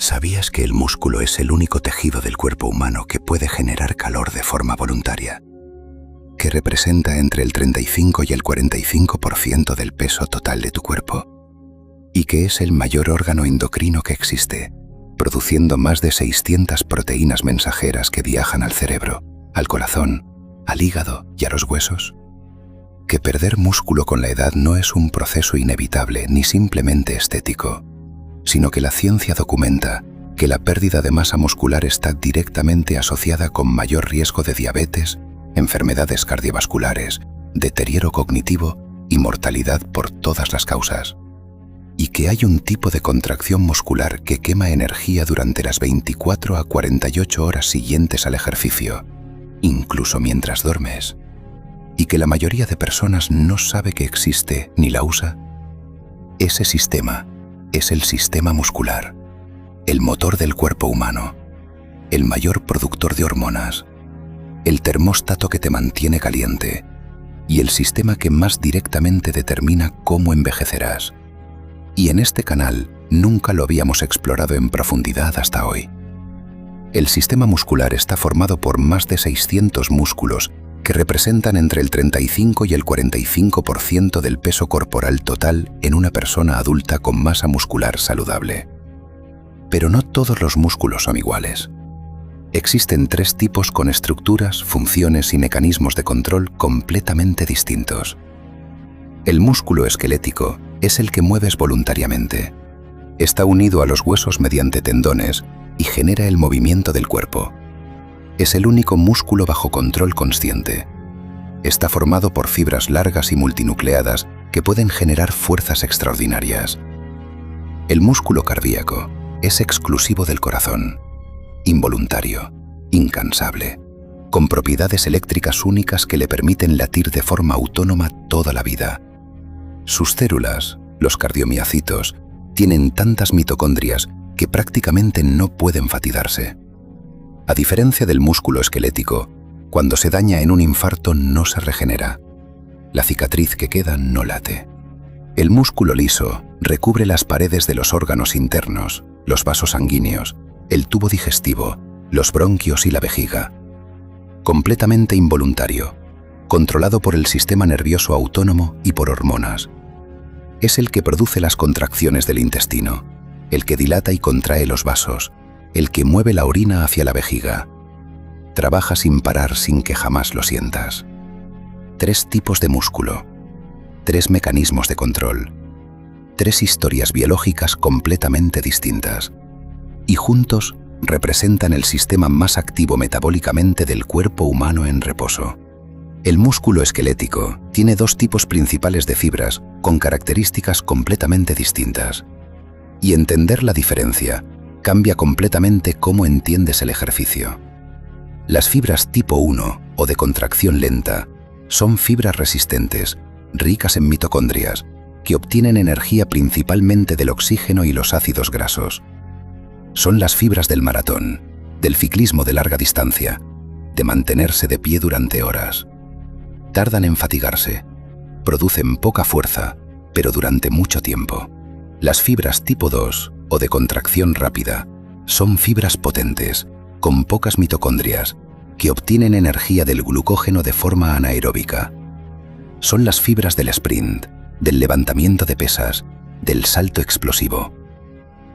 ¿Sabías que el músculo es el único tejido del cuerpo humano que puede generar calor de forma voluntaria? Que representa entre el 35 y el 45% del peso total de tu cuerpo. Y que es el mayor órgano endocrino que existe, produciendo más de 600 proteínas mensajeras que viajan al cerebro, al corazón, al hígado y a los huesos. Que perder músculo con la edad no es un proceso inevitable ni simplemente estético, sino que la ciencia documenta que la pérdida de masa muscular está directamente asociada con mayor riesgo de diabetes, enfermedades cardiovasculares, deterioro cognitivo y mortalidad por todas las causas. Y que hay un tipo de contracción muscular que quema energía durante las 24 a 48 horas siguientes al ejercicio, incluso mientras duermes. Y que la mayoría de personas no sabe que existe ni la usa. Ese sistema es el sistema muscular, el motor del cuerpo humano, el mayor productor de hormonas, el termóstato que te mantiene caliente y el sistema que más directamente determina cómo envejecerás. Y en este canal nunca lo habíamos explorado en profundidad hasta hoy. El sistema muscular está formado por más de 600 músculos que representan entre el 35 y el 45% del peso corporal total en una persona adulta con masa muscular saludable. Pero no todos los músculos son iguales. Existen 3 tipos con estructuras, funciones y mecanismos de control completamente distintos. El músculo esquelético es el que mueves voluntariamente. Está unido a los huesos mediante tendones y genera el movimiento del cuerpo. Es el único músculo bajo control consciente. Está formado por fibras largas y multinucleadas que pueden generar fuerzas extraordinarias. El músculo cardíaco es exclusivo del corazón, involuntario, incansable, con propiedades eléctricas únicas que le permiten latir de forma autónoma toda la vida. Sus células, los cardiomiocitos, tienen tantas mitocondrias que prácticamente no pueden fatigarse. A diferencia del músculo esquelético, cuando se daña en un infarto no se regenera. La cicatriz que queda no late. El músculo liso recubre las paredes de los órganos internos, los vasos sanguíneos, el tubo digestivo, los bronquios y la vejiga. Completamente involuntario, controlado por el sistema nervioso autónomo y por hormonas. Es el que produce las contracciones del intestino, el que dilata y contrae los vasos, el que mueve la orina hacia la vejiga. Trabaja sin parar sin que jamás lo sientas. 3 tipos de músculo, 3 mecanismos de control, 3 historias biológicas completamente distintas, y juntos representan el sistema más activo metabólicamente del cuerpo humano en reposo. El músculo esquelético tiene 2 tipos principales de fibras con características completamente distintas. Y entender la diferencia cambia completamente cómo entiendes el ejercicio. Las fibras tipo 1 o de contracción lenta son fibras resistentes, ricas en mitocondrias, que obtienen energía principalmente del oxígeno y los ácidos grasos. Son las fibras del maratón, del ciclismo de larga distancia, de mantenerse de pie durante horas. Tardan en fatigarse, producen poca fuerza, pero durante mucho tiempo. Las fibras tipo 2 o de contracción rápida son fibras potentes, con pocas mitocondrias, que obtienen energía del glucógeno de forma anaeróbica. Son las fibras del sprint, del levantamiento de pesas, del salto explosivo.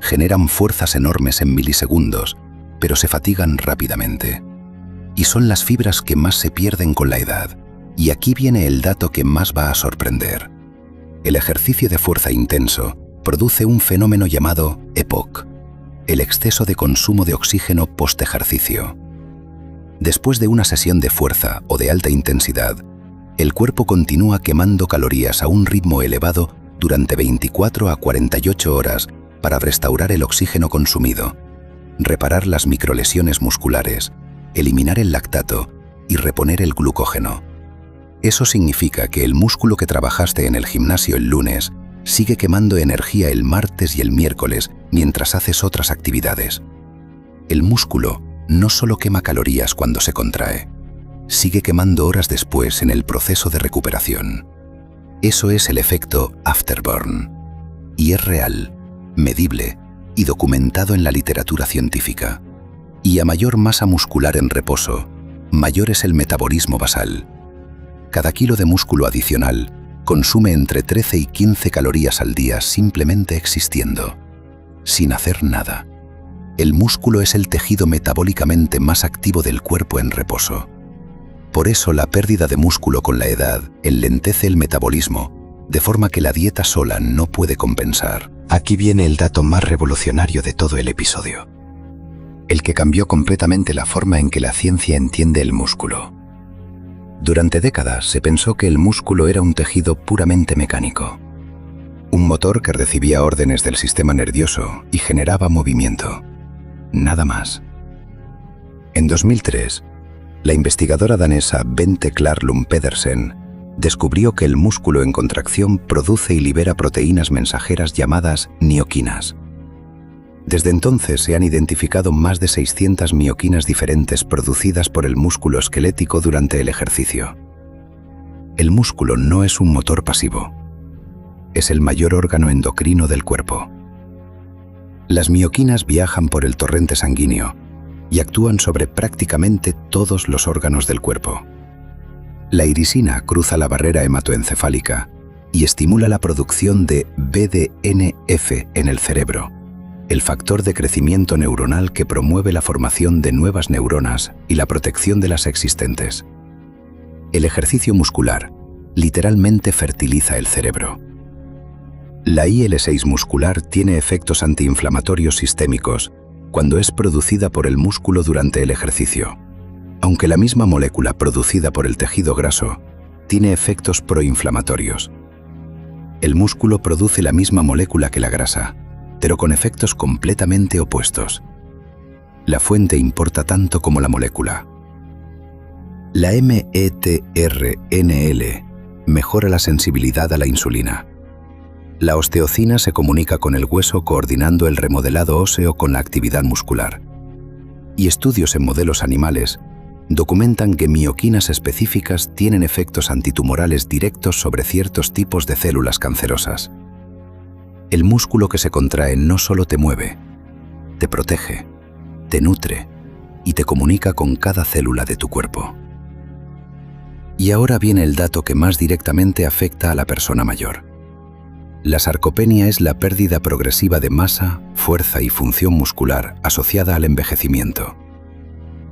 Generan fuerzas enormes en milisegundos, pero se fatigan rápidamente. Y son las fibras que más se pierden con la edad. Y aquí viene el dato que más va a sorprender. El ejercicio de fuerza intenso produce un fenómeno llamado EPOC, el exceso de consumo de oxígeno post-ejercicio. Después de una sesión de fuerza o de alta intensidad, el cuerpo continúa quemando calorías a un ritmo elevado durante 24 a 48 horas para restaurar el oxígeno consumido, reparar las microlesiones musculares, eliminar el lactato y reponer el glucógeno. Eso significa que el músculo que trabajaste en el gimnasio el lunes sigue quemando energía el martes y el miércoles mientras haces otras actividades. El músculo no solo quema calorías cuando se contrae, sigue quemando horas después en el proceso de recuperación. Eso es el efecto afterburn. Y es real, medible y documentado en la literatura científica. Y a mayor masa muscular en reposo, mayor es el metabolismo basal. Cada kilo de músculo adicional consume entre 13 y 15 calorías al día simplemente existiendo, sin hacer nada. El músculo es el tejido metabólicamente más activo del cuerpo en reposo. Por eso la pérdida de músculo con la edad enlentece el metabolismo, de forma que la dieta sola no puede compensar. Aquí viene el dato más revolucionario de todo el episodio, el que cambió completamente la forma en que la ciencia entiende el músculo. Durante décadas se pensó que el músculo era un tejido puramente mecánico, un motor que recibía órdenes del sistema nervioso y generaba movimiento. Nada más. En 2003, la investigadora danesa Bente Klarlund Pedersen descubrió que el músculo en contracción produce y libera proteínas mensajeras llamadas mioquinas. Desde entonces se han identificado más de 600 mioquinas diferentes producidas por el músculo esquelético durante el ejercicio. El músculo no es un motor pasivo. Es el mayor órgano endocrino del cuerpo. Las mioquinas viajan por el torrente sanguíneo y actúan sobre prácticamente todos los órganos del cuerpo. La irisina cruza la barrera hematoencefálica y estimula la producción de BDNF en el cerebro, el factor de crecimiento neuronal que promueve la formación de nuevas neuronas y la protección de las existentes. El ejercicio muscular literalmente fertiliza el cerebro. La IL-6 muscular tiene efectos antiinflamatorios sistémicos cuando es producida por el músculo durante el ejercicio, aunque la misma molécula producida por el tejido graso tiene efectos proinflamatorios. El músculo produce la misma molécula que la grasa, pero con efectos completamente opuestos. La fuente importa tanto como la molécula. La METRNL mejora la sensibilidad a la insulina. La osteocina se comunica con el hueso coordinando el remodelado óseo con la actividad muscular. Y estudios en modelos animales documentan que mioquinas específicas tienen efectos antitumorales directos sobre ciertos tipos de células cancerosas. El músculo que se contrae no solo te mueve, te protege, te nutre y te comunica con cada célula de tu cuerpo. Y ahora viene el dato que más directamente afecta a la persona mayor. La sarcopenia es la pérdida progresiva de masa, fuerza y función muscular asociada al envejecimiento.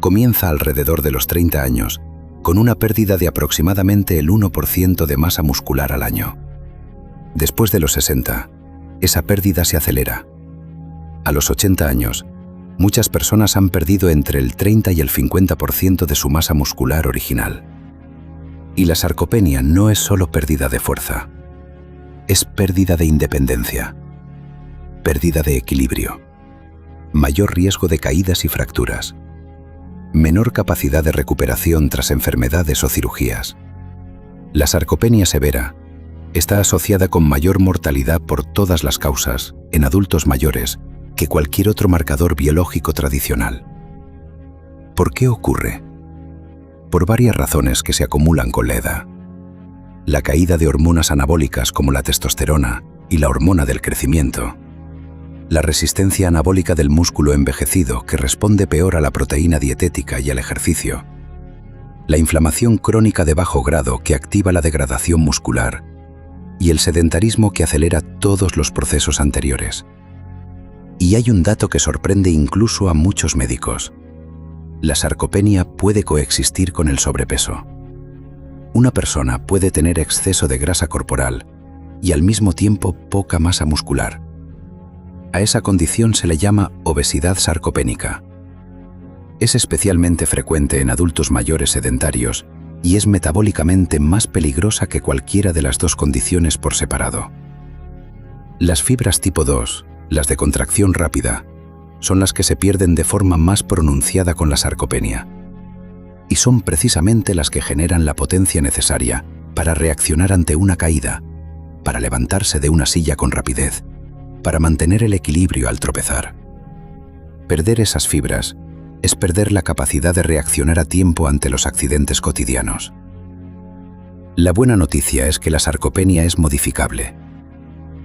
Comienza alrededor de los 30 años, con una pérdida de aproximadamente el 1% de masa muscular al año. Después de los 60, esa pérdida se acelera. A los 80 años, muchas personas han perdido entre el 30 y el 50% de su masa muscular original. Y la sarcopenia no es solo pérdida de fuerza, es pérdida de independencia, pérdida de equilibrio, mayor riesgo de caídas y fracturas, menor capacidad de recuperación tras enfermedades o cirugías. La sarcopenia severa está asociada con mayor mortalidad por todas las causas en adultos mayores que cualquier otro marcador biológico tradicional. ¿Por qué ocurre? Por varias razones que se acumulan con la edad. La caída de hormonas anabólicas como la testosterona y la hormona del crecimiento. La resistencia anabólica del músculo envejecido que responde peor a la proteína dietética y al ejercicio. La inflamación crónica de bajo grado que activa la degradación muscular y el sedentarismo que acelera todos los procesos anteriores. Y hay un dato que sorprende incluso a muchos médicos. La sarcopenia puede coexistir con el sobrepeso. Una persona puede tener exceso de grasa corporal y al mismo tiempo poca masa muscular. A esa condición se le llama obesidad sarcopénica. Es especialmente frecuente en adultos mayores sedentarios y es metabólicamente más peligrosa que cualquiera de las dos condiciones por separado. Las fibras tipo 2, las de contracción rápida, son las que se pierden de forma más pronunciada con la sarcopenia. Y son precisamente las que generan la potencia necesaria para reaccionar ante una caída, para levantarse de una silla con rapidez, para mantener el equilibrio al tropezar. Perder esas fibras es perder la capacidad de reaccionar a tiempo ante los accidentes cotidianos. La buena noticia es que la sarcopenia es modificable.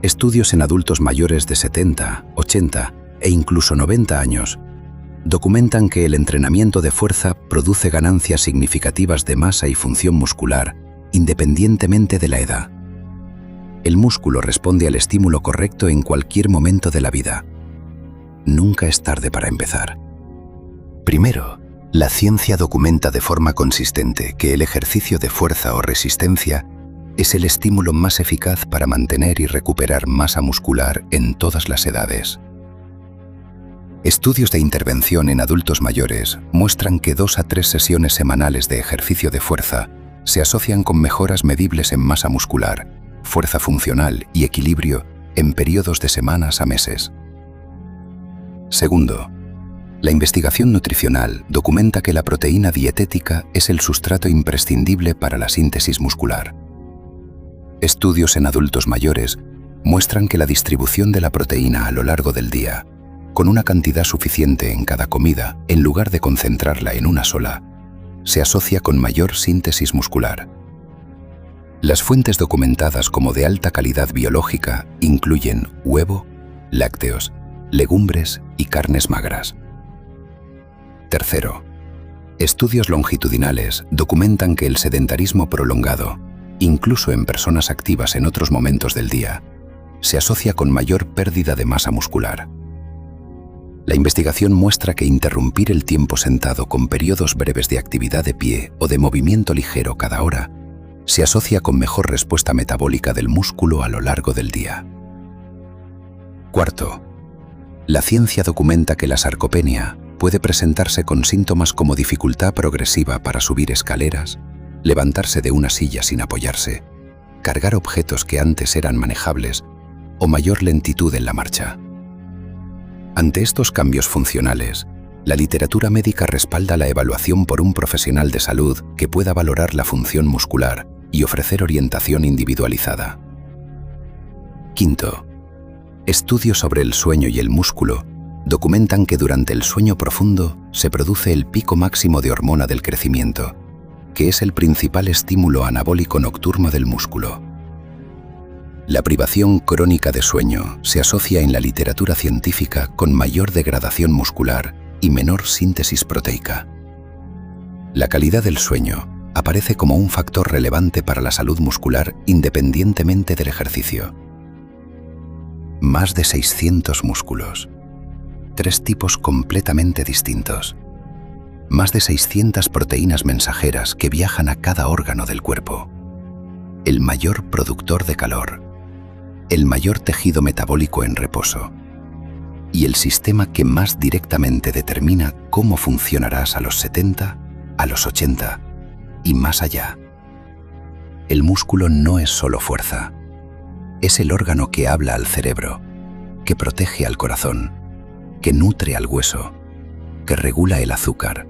Estudios en adultos mayores de 70, 80 e incluso 90 años, documentan que el entrenamiento de fuerza produce ganancias significativas de masa y función muscular, independientemente de la edad. El músculo responde al estímulo correcto en cualquier momento de la vida. Nunca es tarde para empezar. Primero, la ciencia documenta de forma consistente que el ejercicio de fuerza o resistencia es el estímulo más eficaz para mantener y recuperar masa muscular en todas las edades. Estudios de intervención en adultos mayores muestran que 2 a 3 sesiones semanales de ejercicio de fuerza se asocian con mejoras medibles en masa muscular, fuerza funcional y equilibrio en periodos de semanas a meses. Segundo, la investigación nutricional documenta que la proteína dietética es el sustrato imprescindible para la síntesis muscular. Estudios en adultos mayores muestran que la distribución de la proteína a lo largo del día, con una cantidad suficiente en cada comida, en lugar de concentrarla en una sola, se asocia con mayor síntesis muscular. Las fuentes documentadas como de alta calidad biológica incluyen huevo, lácteos, legumbres y carnes magras. Tercero, estudios longitudinales documentan que el sedentarismo prolongado, incluso en personas activas en otros momentos del día, se asocia con mayor pérdida de masa muscular. La investigación muestra que interrumpir el tiempo sentado con periodos breves de actividad de pie o de movimiento ligero cada hora se asocia con mejor respuesta metabólica del músculo a lo largo del día. Cuarto, la ciencia documenta que la sarcopenia puede presentarse con síntomas como dificultad progresiva para subir escaleras, levantarse de una silla sin apoyarse, cargar objetos que antes eran manejables o mayor lentitud en la marcha. Ante estos cambios funcionales, la literatura médica respalda la evaluación por un profesional de salud que pueda valorar la función muscular y ofrecer orientación individualizada. Quinto, estudios sobre el sueño y el músculo documentan que durante el sueño profundo se produce el pico máximo de hormona del crecimiento, que es el principal estímulo anabólico nocturno del músculo. La privación crónica de sueño se asocia en la literatura científica con mayor degradación muscular y menor síntesis proteica. La calidad del sueño aparece como un factor relevante para la salud muscular independientemente del ejercicio. Más de 600 músculos, 3 tipos completamente distintos, más de 600 proteínas mensajeras que viajan a cada órgano del cuerpo, el mayor productor de calor, el mayor tejido metabólico en reposo y el sistema que más directamente determina cómo funcionarás a los 70, a los 80 y más allá. El músculo no es solo fuerza, es el órgano que habla al cerebro, que protege al corazón, que nutre al hueso, que regula el azúcar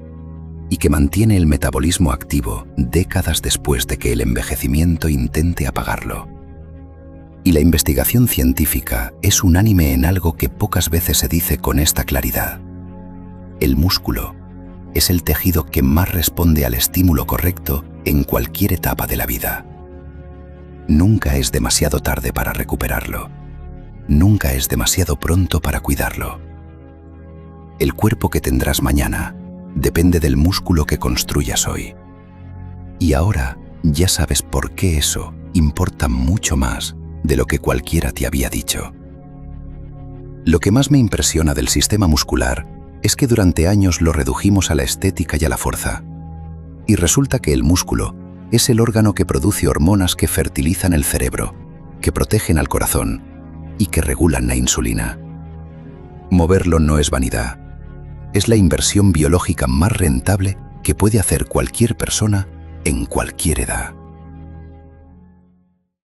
y que mantiene el metabolismo activo décadas después de que el envejecimiento intente apagarlo. Y la investigación científica es unánime en algo que pocas veces se dice con esta claridad. El músculo es el tejido que más responde al estímulo correcto en cualquier etapa de la vida. Nunca es demasiado tarde para recuperarlo. Nunca es demasiado pronto para cuidarlo. El cuerpo que tendrás mañana depende del músculo que construyas hoy. Y ahora ya sabes por qué eso importa mucho más de lo que cualquiera te había dicho. Lo que más me impresiona del sistema muscular es que durante años lo redujimos a la estética y a la fuerza. Y resulta que el músculo es el órgano que produce hormonas que fertilizan el cerebro, que protegen al corazón y que regulan la insulina. Moverlo no es vanidad. Es la inversión biológica más rentable que puede hacer cualquier persona en cualquier edad.